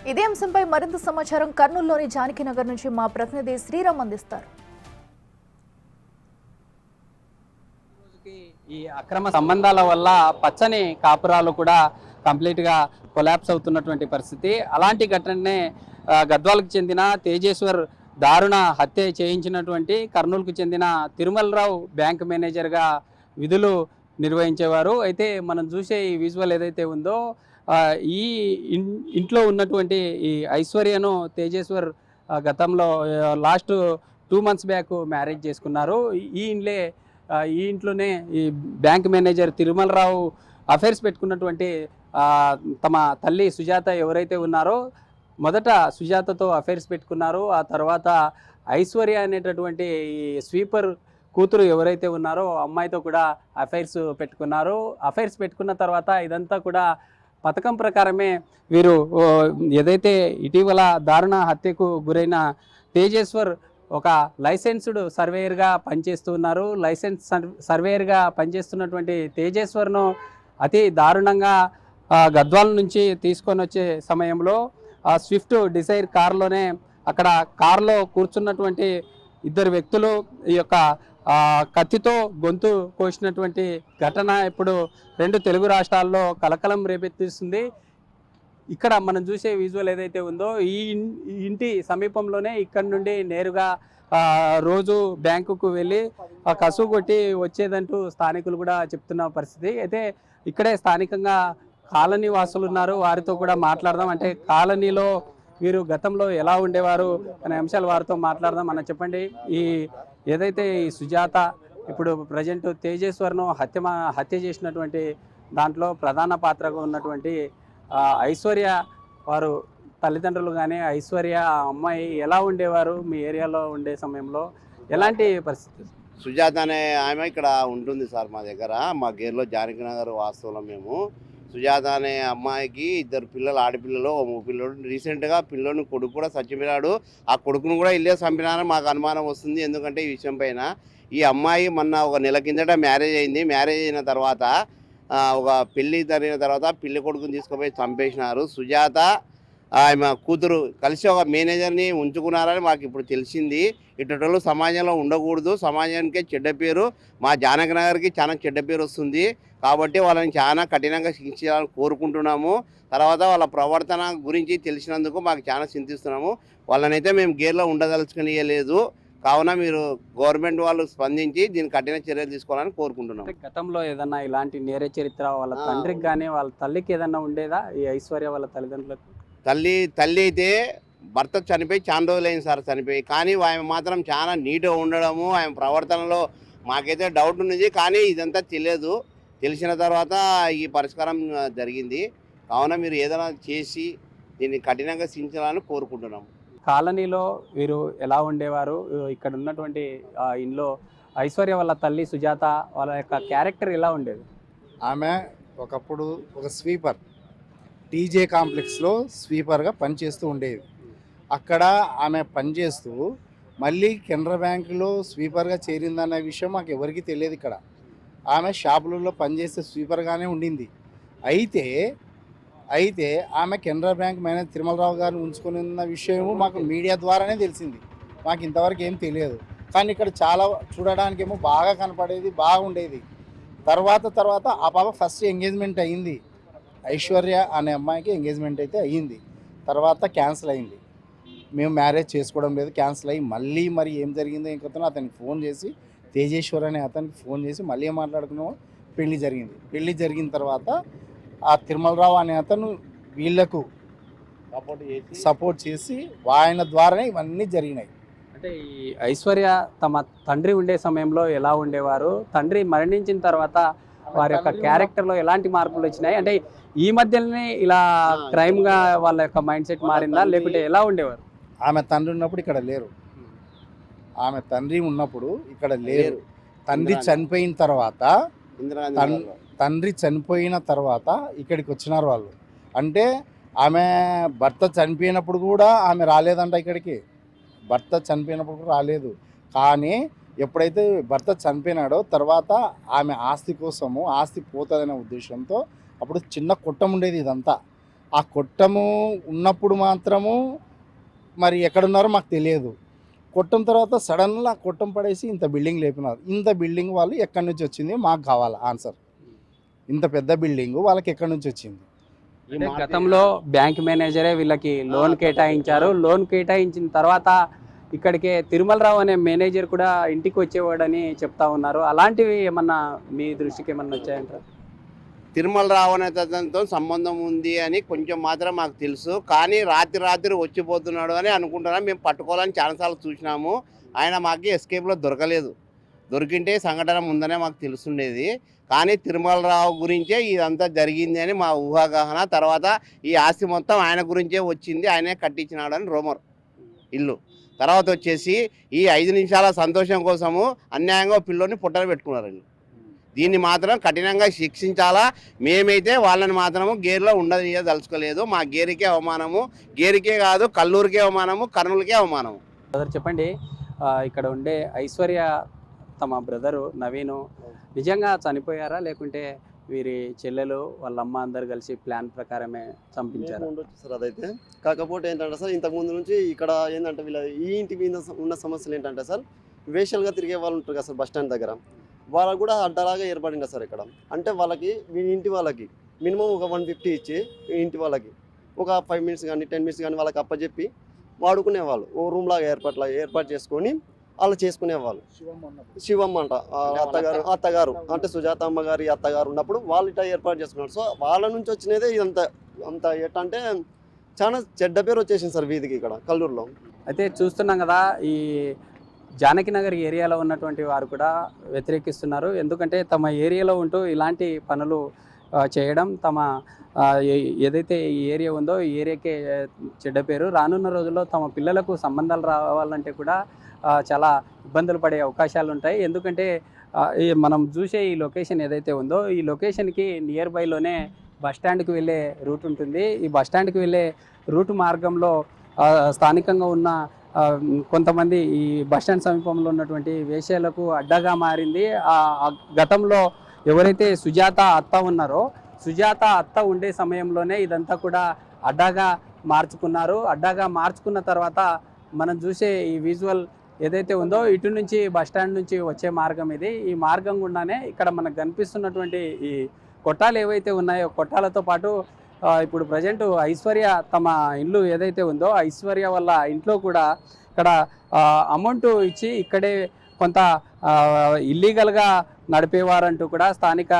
ఇదే అంశంపై మరింత సమాచారం కర్నూలులోని జానకినగర్ నుంచి మా ప్రతినిధి శ్రీరామ్ అందిస్తారు. ఈ అక్రమ సంబంధాల వల్ల పచ్చని కాపురాలు కూడా కంప్లీట్ గా కొలాప్స్ అవుతున్నటువంటి పరిస్థితి. అలాంటి ఘటననే గద్వాలకు చెందిన తేజేశ్వర్ దారుణ హత్య చేయించినటువంటి కర్నూలుకు చెందిన తిరుమలరావు బ్యాంక్ మేనేజర్గా విధులు నిర్వహించేవారు. అయితే మనం చూసే ఈ విజువల్ ఏదైతే ఉందో ఈ ఇంట్లో ఉన్నటువంటి ఈ ఐశ్వర్యను తేజేశ్వర్ గతంలో లాస్ట్ 2 months బ్యాక్ మ్యారేజ్ చేసుకున్నారు. ఈ ఇంట్లోనే ఈ బ్యాంక్ మేనేజర్ తిరుమలరావు అఫైర్స్ పెట్టుకున్నటువంటి తమ తల్లి సుజాత ఎవరైతే ఉన్నారో మొదట సుజాతతో అఫైర్స్ పెట్టుకున్నారు. ఆ తర్వాత ఐశ్వర్య అనేటటువంటి ఈ స్వీపర్ కూతురు ఎవరైతే ఉన్నారో అమ్మాయితో కూడా అఫైర్స్ పెట్టుకున్నారు. అఫైర్స్ పెట్టుకున్న తర్వాత ఇదంతా కూడా పథకం ప్రకారమే వీరు ఏదైతే ఇటీవల దారుణ హత్యకు గురైన తేజేశ్వర్ ఒక లైసెన్స్డ్ సర్వేయర్గా పనిచేస్తూ ఉన్నారు. సర్వేయర్గా పనిచేస్తున్నటువంటి తేజేశ్వర్ను అతి దారుణంగా గద్వాల నుంచి తీసుకొని వచ్చే సమయంలో స్విఫ్ట్ డిజైర్ కార్లోనే అక్కడ కార్లో కూర్చున్నటువంటి 2 వ్యక్తులు ఈ యొక్క కత్తితో గొంతు కోసినటువంటి ఘటన ఇప్పుడు 2 తెలుగు రాష్ట్రాల్లో కలకలం రేపెత్తిస్తుంది. ఇక్కడ మనం చూసే విజువల్ ఏదైతే ఉందో ఈ ఇంటి సమీపంలోనే ఇక్కడ నుండి నేరుగా రోజు బ్యాంకుకు వెళ్ళి కసువు కొట్టి వచ్చేదంటూ స్థానికులు కూడా చెప్తున్న పరిస్థితి. అయితే ఇక్కడే స్థానికంగా కాలనీ వాసులు ఉన్నారు, వారితో కూడా మాట్లాడదాం. అంటే కాలనీలో వీరు గతంలో ఎలా ఉండేవారు అనే అంశాలు వారితో మాట్లాడదాం. మనం చెప్పండి, ఈ ఏదైతే ఈ సుజాత ఇప్పుడు ప్రజెంట్ తేజేశ్వర్ను హత్య చేసినటువంటి దాంట్లో ప్రధాన పాత్రగా ఉన్నటువంటి ఐశ్వర్య వారు తల్లిదండ్రులు కానీ ఐశ్వర్య అమ్మాయి ఎలా ఉండేవారు మీ ఏరియాలో ఉండే సమయంలో, ఎలాంటి పరిస్థితి? సుజాత అనే ఆమె ఇక్కడ ఉంటుంది సార్ మా దగ్గర, మా గేర్లో జానకినగర్ వాస్తవంలో మేము. సుజాత అనే అమ్మాయికి 2 పిల్లలు, ఆడపిల్లలు, ఓ పిల్లడు. రీసెంట్గా పిల్లోని కొడుకు కూడా చచ్చిపోయాడు. ఆ కొడుకును కూడా ఇల్లే చంపినారని మాకు అనుమానం వస్తుంది. ఎందుకంటే ఈ విషయం పైన ఈ అమ్మాయి మొన్న 1 నెల కిందట మ్యారేజ్ అయింది. మ్యారేజ్ అయిన తర్వాత ఒక పెళ్ళి జరిగిన తర్వాత పెళ్లి కొడుకుని తీసుకుపోయి చంపేసినారు. సుజాత ఆమె కూతురు కలిసి ఒక మేనేజర్ని ఉంచుకున్నారని మాకు ఇప్పుడు తెలిసింది. ఇటువంటి సమాజంలో ఉండకూడదు, సమాజానికే చెడ్డ పేరు, మా జానకినగర్కి చాలా చెడ్డ పేరు వస్తుంది. కాబట్టి వాళ్ళని చాలా కఠినంగా శిక్షించాలని కోరుకుంటున్నాము. తర్వాత వాళ్ళ ప్రవర్తన గురించి తెలిసినందుకు మాకు చాలా చింతిస్తున్నాము. వాళ్ళనైతే మేము గేర్లో ఉండదలుచుకునియలేదు. కావున మీరు గవర్నమెంట్ వాళ్ళు స్పందించి దీన్ని కఠిన చర్యలు తీసుకోవాలని కోరుకుంటున్నాం. గతంలో ఏదన్నా ఇలాంటి నేర చరిత్ర వాళ్ళ తండ్రికి కానీ వాళ్ళ తల్లికి ఏదన్నా ఉండేదా? ఈ ఐశ్వర్య వాళ్ళ తల్లిదండ్రులకు తల్లి అయితే భర్త చనిపోయి చాలా రోజులైంది సార్, చనిపోయి. కానీ ఆమె మాత్రం చాలా నీట్గా ఉండడము, ఆమె ప్రవర్తనలో మాకైతే డౌట్ ఉన్నది. కానీ ఇదంతా తెలియదు. తెలిసిన తర్వాత ఈ పరిష్కారం జరిగింది. కావున మీరు ఏదైనా చేసి దీన్ని కఠినంగా శిక్షించాలని కోరుకుంటున్నాము. కాలనీలో వీరు ఎలా ఉండేవారు, ఇక్కడ ఉన్నటువంటి ఇంట్లో ఐశ్వర్య వాళ్ళ తల్లి సుజాత వాళ్ళ యొక్క క్యారెక్టర్ ఎలా ఉండేది? ఆమె ఒకప్పుడు ఒక స్వీపర్, టీజే కాంప్లెక్స్లో స్వీపర్గా పనిచేస్తూ ఉండేది. అక్కడ ఆమె పనిచేస్తూ మళ్ళీ కెనరా బ్యాంకులో స్వీపర్గా చేరిందన్న విషయం మాకు ఎవరికి తెలియదు. ఇక్కడ ఆమె షాపులలో పనిచేసే స్వీపర్గానే ఉండింది. అయితే ఆమె కెనరా బ్యాంక్ మేనేజర్ తిరుమలరావు గారిని ఉంచుకొని ఉన్న విషయము మాకు మీడియా ద్వారానే తెలిసింది. మాకు ఇంతవరకు ఏం తెలియదు. కానీ ఇక్కడ చాలా చూడడానికేమో బాగా కనపడేది, బాగుండేది. తర్వాత ఆ పాప ఫస్ట్ ఎంగేజ్మెంట్ అయ్యింది. ఐశ్వర్య అనే అమ్మాయికి ఎంగేజ్మెంట్ అయితే అయ్యింది. తర్వాత క్యాన్సిల్ అయింది. మేము మ్యారేజ్ చేసుకోవడం లేదు, క్యాన్సిల్ అయ్యి మరి ఏం జరిగిందో ఇంకొతను అతనికి ఫోన్ చేసి, తేజేశ్వర్ అనే అతనికి ఫోన్ చేసి మళ్ళీ ఏం మాట్లాడుకున్నామో పెళ్లి జరిగింది. పెళ్లి జరిగిన తర్వాత ఆ తిరుమలరావు అనే అతను వీళ్లకు సపోర్ట్ చేసి ఆయన ద్వారానే ఇవన్నీ జరిగినాయి. అంటే ఈ ఐశ్వర్య తమ తండ్రి ఉండే సమయంలో ఎలా ఉండేవారు, తండ్రి మరణించిన తర్వాత వారి యొక్క క్యారెక్టర్లో ఎలాంటి మార్పులు వచ్చినాయి? అంటే ఈ మధ్యలోనే ఇలా క్రైమ్గా వాళ్ళ యొక్క మైండ్ సెట్ మారిందా, లేకుంటే ఎలా ఉండేవారు? ఆమె తండ్రి ఉన్నప్పుడు ఇక్కడ లేరు. ఆమె తండ్రి ఉన్నప్పుడు ఇక్కడ లేరు. తండ్రి చనిపోయిన తర్వాత ఇక్కడికి వచ్చినారు వాళ్ళు. అంటే ఆమె భర్త చనిపోయినప్పుడు కూడా ఆమె రాలేదంట ఇక్కడికి. భర్త చనిపోయినప్పుడు కూడా రాలేదు. కానీ ఎప్పుడైతే భర్త చనిపోయినాడో తర్వాత ఆమె ఆస్తి కోసము, ఆస్తి పోతుందనే ఉద్దేశంతో అప్పుడు చిన్న కుట్టం ఉండేది. ఇదంతా ఆ కొట్టము ఉన్నప్పుడు మాత్రము మరి ఎక్కడున్నారో మాకు తెలియదు. కొట్టం తర్వాత సడన్గా కొట్టం పడేసి ఇంత బిల్డింగ్ లేపినారు. ఇంత బిల్డింగ్ వాళ్ళు ఎక్కడి నుంచి వచ్చింది మాకు కావాలి ఆన్సర్. ఇంత పెద్ద బిల్డింగ్ వాళ్ళకి ఎక్కడి నుంచి వచ్చింది? అంటే గతంలో బ్యాంక్ మేనేజరే వీళ్ళకి లోన్ కేటాయించారు. లోన్ కేటాయించిన తర్వాత ఇక్కడికే తిరుమలరావు అనే మేనేజర్ కూడా ఇంటికి వచ్చేవాడని చెప్తా ఉన్నారు. అలాంటివి ఏమన్నా మీ దృష్టికి ఏమన్నా వచ్చాయంటారా? తిరుమలరావు అనే అతనితో సంబంధం ఉంది అని కొంచెం మాత్రం మాకు తెలుసు. కానీ రాత్రి వచ్చిపోతున్నాడు అని అనుకుంటున్నాం. మేము పట్టుకోవాలని చాలాసార్లు చూసినాము. ఆయన మాకు ఎస్కేప్లో దొరకలేదు. దొరికింటే సంఘటన ముందనే మాకు తెలుసుండేది. కానీ తిరుమలరావు గురించే ఇదంతా జరిగింది అని మా ఊహాగాహన. తర్వాత ఈ ఆస్తి మొత్తం ఆయన గురించే వచ్చింది, ఆయనే కట్టించినాడు అని రూమర్ ఇల్లు. తర్వాత వచ్చేసి ఈ 5 నిమిషాల సంతోషం కోసము అన్యాయంగా పిల్లోని పుట్టలు పెట్టుకున్నారండి. దీన్ని మాత్రం కఠినంగా శిక్షించాలా. మేమైతే వాళ్ళని మాత్రము గేర్లో ఉండదలుచుకోలేదు. మా గేరికే అవమానము, గేరికే కాదు కల్లూరుకే అవమానము, కర్నూలుకే అవమానము. బ్రదర్ చెప్పండి, ఇక్కడ ఉండే ఐశ్వర్య తమ బ్రదరు నవీను నిజంగా చనిపోయారా, లేకుంటే వీరి చెల్లెలు వాళ్ళ అమ్మ అందరు కలిసి ప్లాన్ ప్రకారమే చంపించారు? ఉండొచ్చు సార్ అదైతే. కాకపోతే ఏంటంటే సార్ ఇంతకుముందు నుంచి ఇక్కడ ఏంటంటే వీళ్ళ ఈ ఇంటి మీద ఉన్న సమస్యలు ఏంటంటే సార్ వేషలుగా తిరిగే వాళ్ళు ఉంటారు కదా సార్ బస్ స్టాండ్ దగ్గర, వాళ్ళకు కూడా అడ్డలాగా ఏర్పడింది సార్ ఇక్కడ. అంటే వాళ్ళకి ఇంటి వాళ్ళకి మినిమం ఒక 150 ఇచ్చి ఇంటి వాళ్ళకి ఒక 5 మినిట్స్ కానీ 10 మినిట్స్ కానీ వాళ్ళకి అప్పచెప్పి వాడుకునేవాళ్ళు. ఓ రూమ్ లాగా ఏర్పాటు చేసుకొని వాళ్ళు చేసుకునేవాళ్ళు. శివమ్మ అంట అత్తగారు అంటే సుజాత అమ్మగారి అత్తగారు ఉన్నప్పుడు వాళ్ళు ఇట్లా ఏర్పాటు చేసుకున్నారు. సో వాళ్ళ నుంచి వచ్చినదే ఇదంతా అంత ఎట్టంటే చాలా చెడ్డ పేరు వచ్చేసింది సార్ వీధికి ఇక్కడ కల్లూరులో. అయితే చూస్తున్నాం కదా, ఈ జానకినగర్ ఏరియాలో ఉన్నటువంటి వారు కూడా వ్యతిరేకిస్తున్నారు. ఎందుకంటే తమ ఏరియాలో ఉంటూ ఇలాంటి పనులు చేయడం, తమ ఏదైతే ఈ ఏరియా ఉందో ఈ ఏరియాకే చెడ్డ పేరు. రానున్న రోజుల్లో తమ పిల్లలకు సంబంధాలు రావాలంటే కూడా చాలా ఇబ్బందులు పడే అవకాశాలు ఉంటాయి. ఎందుకంటే మనం చూసే ఈ లొకేషన్ ఏదైతే ఉందో ఈ లొకేషన్కి నియర్ బైలోనే బస్టాండ్కి వెళ్ళే రూట్ ఉంటుంది. ఈ బస్టాండ్కి వెళ్ళే రూట్ మార్గంలో స్థానికంగా ఉన్న కొంతమంది ఈ బస్టాండ్ సమీపంలో ఉన్నటువంటి వేశ్యలకు అడ్డగా మారింది. గతంలో ఎవరైతే సుజాత అత్త ఉన్నారో సుజాత అత్త ఉండే సమయంలోనే ఇదంతా కూడా అడ్డాగా మార్చుకున్నారు. అడ్డాగా మార్చుకున్న తర్వాత మనం చూసే ఈ విజువల్ ఏదైతే ఉందో ఇటు నుంచి బస్టాండ్ నుంచి వచ్చే మార్గం ఇది. ఈ మార్గం గుండానే ఇక్కడ మనకు కనిపిస్తున్నటువంటి ఈ కొట్టాలు ఏవైతే ఉన్నాయో కొట్టాలతో పాటు ఇప్పుడు ప్రజెంట్ ఐశ్వర్య తమ ఇల్లు ఏదైతే ఉందో ఐశ్వర్య వాళ్ళ ఇంట్లో కూడా ఇక్కడ అమౌంట్ ఇచ్చి ఇక్కడే కొంత ఇల్లీగల్గా నడిపేవారంటూ కూడా స్థానిక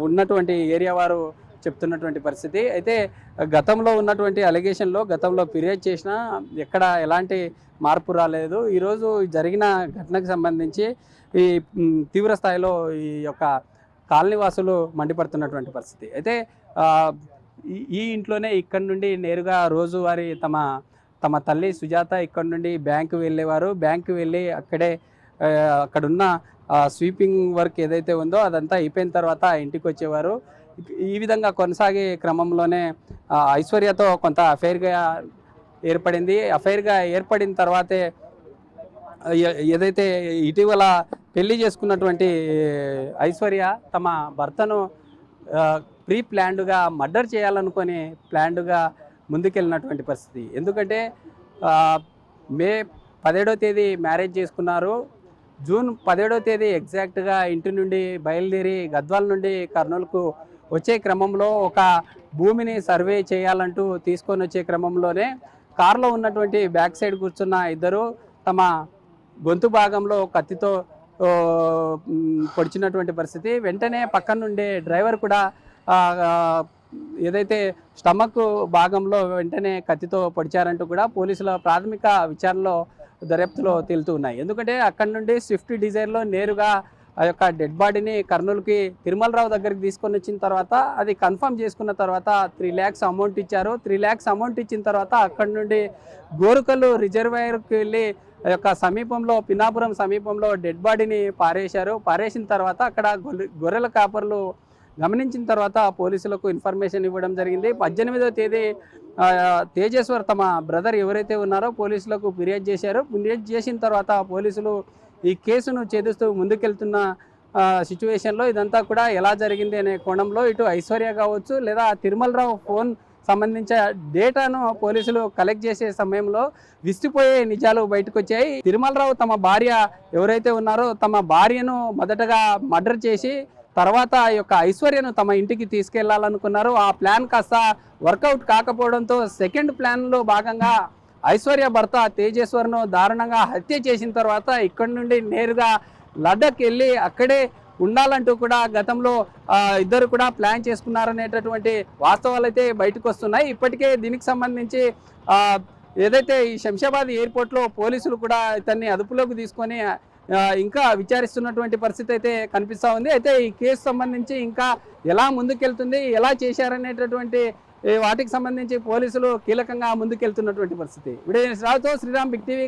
ఉన్నటువంటి ఏరియా వారు చెప్తున్నటువంటి పరిస్థితి. అయితే గతంలో ఉన్నటువంటి అలిగేషన్లో గతంలో ఫిర్యాదు చేసినా ఎక్కడ ఎలాంటి మార్పు రాలేదు. ఈరోజు జరిగిన ఘటనకు సంబంధించి ఈ తీవ్ర స్థాయిలో ఈ యొక్క కాలనీవాసులు మండిపడుతున్నటువంటి పరిస్థితి. అయితే ఈ ఇంట్లోనే ఇక్కడ నుండి నేరుగా రోజువారీ తమ తల్లి సుజాత ఇక్కడ నుండి బ్యాంకు వెళ్ళేవారు. బ్యాంకు వెళ్ళి అక్కడున్న స్వీపింగ్ వర్క్ ఏదైతే ఉందో అదంతా అయిపోయిన తర్వాత ఇంటికి వచ్చేవారు. ఈ విధంగా కొనసాగే క్రమంలోనే ఐశ్వర్యతో కొంత అఫైర్గా ఏర్పడింది. అఫైర్గా ఏర్పడిన తర్వాతే ఏదైతే ఇటీవల పెళ్లి చేసుకున్నటువంటి ఐశ్వర్య తమ భర్తను ప్రీ ప్లాన్డ్గా మర్డర్ చేయాలనుకొని ప్లాన్డ్గా ముందుకెళ్ళినటువంటి పరిస్థితి. ఎందుకంటే మే 17వ తేదీ మ్యారేజ్ చేసుకున్నారు. జూన్ 17వ తేదీ ఎగ్జాక్ట్గా ఇంటి నుండి బయలుదేరి గద్వాల నుండి కర్నూలుకు వచ్చే క్రమంలో ఒక భూమిని సర్వే చేయాలంటూ తీసుకొని వచ్చే క్రమంలోనే కారులో ఉన్నటువంటి బ్యాక్ సైడ్ కూర్చున్న ఇద్దరు తమ గొంతు భాగంలో కత్తితో పొడిచినటువంటి పరిస్థితి. వెంటనే పక్కన నుండే డ్రైవర్ కూడా ఏదైతే స్టమక్ భాగంలో వెంటనే కత్తితో పొడిచారంటూ కూడా పోలీసుల ప్రాథమిక విచారణలో దర్యాప్తులో తేలుతూ ఉన్నాయి. ఎందుకంటే అక్కడి నుండి స్విఫ్ట్ డిజైర్లో నేరుగా ఆ యొక్క డెడ్ బాడీని కర్నూలుకి తిరుమలరావు దగ్గరికి తీసుకొని వచ్చిన తర్వాత అది కన్ఫర్మ్ చేసుకున్న తర్వాత 3 lakhs అమౌంట్ ఇచ్చారు. 3 lakhs అమౌంట్ ఇచ్చిన తర్వాత అక్కడి నుండి గోరుకల్లు రిజర్వాయర్కి వెళ్ళి ఆ యొక్క సమీపంలో పినాపురం సమీపంలో డెడ్ బాడీని పారేశారు. పారేసిన తర్వాత అక్కడ గొర్రెల కాపర్లు గమనించిన తర్వాత పోలీసులకు ఇన్ఫర్మేషన్ ఇవ్వడం జరిగింది. 18వ తేదీ తేజేశ్వర్ తమ బ్రదర్ ఎవరైతే ఉన్నారో పోలీసులకు ఫిర్యాదు చేశారు. ఫిర్యాదు చేసిన తర్వాత పోలీసులు ఈ కేసును ఛేదిస్తూ ముందుకెళ్తున్న సిచ్యువేషన్లో ఇదంతా కూడా ఎలా జరిగింది అనే కోణంలో ఇటు ఐశ్వర్య కావచ్చు లేదా తిరుమలరావు ఫోన్ సంబంధించిన డేటాను పోలీసులు కలెక్ట్ చేసే సమయంలో విసిపోయే నిజాలు బయటకు వచ్చాయి. తిరుమలరావు తమ భార్య ఎవరైతే ఉన్నారో తమ భార్యను మొదటగా మర్డర్ చేసి తర్వాత ఈ యొక్క ఐశ్వర్యను తమ ఇంటికి తీసుకెళ్లాలనుకున్నారు. ఆ ప్లాన్ కాస్త వర్కౌట్ కాకపోవడంతో సెకండ్ ప్లాన్లో భాగంగా ఐశ్వర్య భర్త తేజేశ్వర్ను దారుణంగా హత్య చేసిన తర్వాత ఇక్కడి నుండి నేరుగా లడక్ వెళ్ళి అక్కడే ఉండాలంటూ కూడా గతంలో ఇద్దరు కూడా ప్లాన్ చేసుకున్నారనేటటువంటి వాస్తవాలు అయితే బయటకు వస్తున్నాయి. ఇప్పటికే దీనికి సంబంధించి ఏదైతే ఈ శంషాబాద్ ఎయిర్పోర్ట్లో పోలీసులు కూడా ఇతన్ని అదుపులోకి తీసుకొని ఇంకా విచారిస్తున్నటువంటి పరిస్థితి అయితే కనిపిస్తూ ఉంది. అయితే ఈ కేసు సంబంధించి ఇంకా ఎలా ముందుకెళ్తుంది, ఎలా చేశారనేటటువంటి వాటికి సంబంధించి పోలీసులు కీలకంగా ముందుకెళ్తున్నటువంటి పరిస్థితి. వీడియో రావుతో శ్రీరామ్, బిగ్ టీవీ.